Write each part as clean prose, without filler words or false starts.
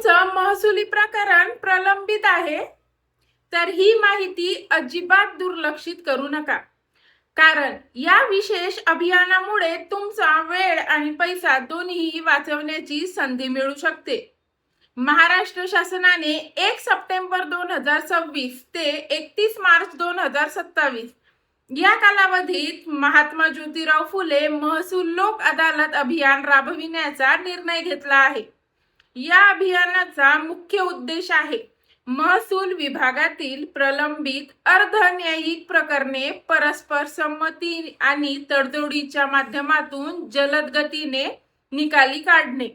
तुमचं महसुली प्रकरण प्रलंबित आहे तर ही माहिती अजिबात दुर्लक्षित करू नका, कारण या विशेष अभियानामुळे तुमचा वेळ आणि पैसा दोन्ही वाचवण्याची संधी मिळू शकते। महाराष्ट्र शासनाने 1 सप्टेंबर 2026 ते 31 मार्च 2027 या कालावधीत महात्मा ज्योतिराव फुले महसूल लोक अदालत अभियान राबविण्याचा निर्णय घेतला आहे। या अभियानाचा मुख्य उद्देश आहे महसूल विभागातील प्रलंबित अर्धन्यायिक प्रकरणे परस्पर संमती आणि तडजोडीच्या माध्यमातून जलद गतीने निकाली काढणे।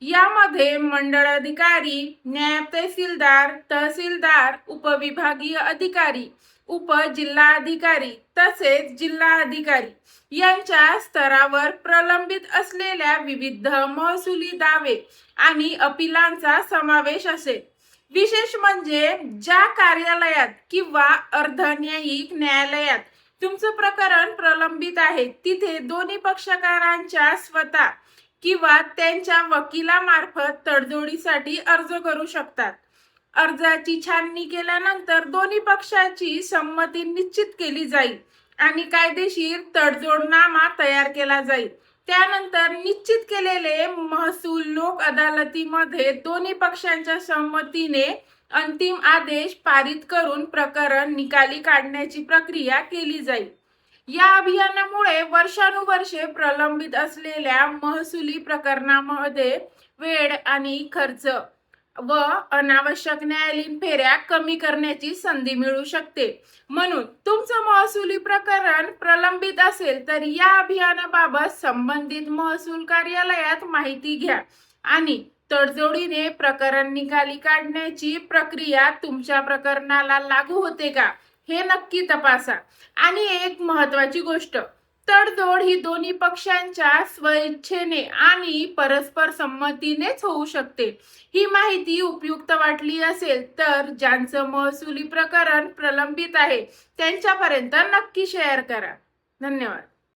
यामध्ये मंडळ अधिकारी, नायब तहसीलदार, तहसीलदार, उपविभागीय अधिकारी, उपजिल्हाधिकारी तसेच जिल्हाधिकारी यांच्या स्तरावर प्रलंबित असलेल्या विविध महसुली दावे आणि अपिलांचा समावेश असेल। विशेष म्हणजे ज्या कार्यालयात किंवा अर्धन्यायिक न्यायालयात तुमचं प्रकरण प्रलंबित आहे तिथे दोन्ही पक्षकारांच्या स्वतः किंवा त्यांच्या वकिलामार्फत तडजोडीसाठी अर्ज करू शकतात। अर्जाची छाननी केल्यानंतर दोन्ही पक्षाची संमती निश्चित केली जाईल आणि कायदेशीर तडजोडनामा तयार केला जाईल। त्यानंतर निश्चित केलेले महसूल लोक अदालतीमध्ये दोन्ही पक्षांच्या संमतीने अंतिम आदेश पारित करून प्रकरण निकाली काढण्याची प्रक्रिया केली जाईल। या अभियानामुळे वर्षानुवर्षे प्रलंबित असलेल्या महसुली प्रकरणांमध्ये वेळ आणि खर्च व अनावश्यक न्यायालयीन फेऱ्या कमी करण्याची संधी मिळू शकते। म्हणून तुमचं महसुली प्रकरण प्रलंबित असेल तर या अभियानाबाबत संबंधित महसूल कार्यालयात माहिती घ्या आणि तडजोडीने प्रकरण निकाली काढण्याची प्रक्रिया तुमच्या प्रकरणाला लागू होते का हे नक्की तपासा। आणि एक महत्त्वाची गोष्ट, तडजोड ही दोन्ही पक्षांच्या स्वइच्छेने आणि परस्पर संमतीनेच होऊ शकते। ही माहिती उपयुक्त वाटली असेल तर ज्यांचं महसुली प्रकरण प्रलंबित आहे त्यांच्यापर्यंत नक्की शेअर करा। धन्यवाद।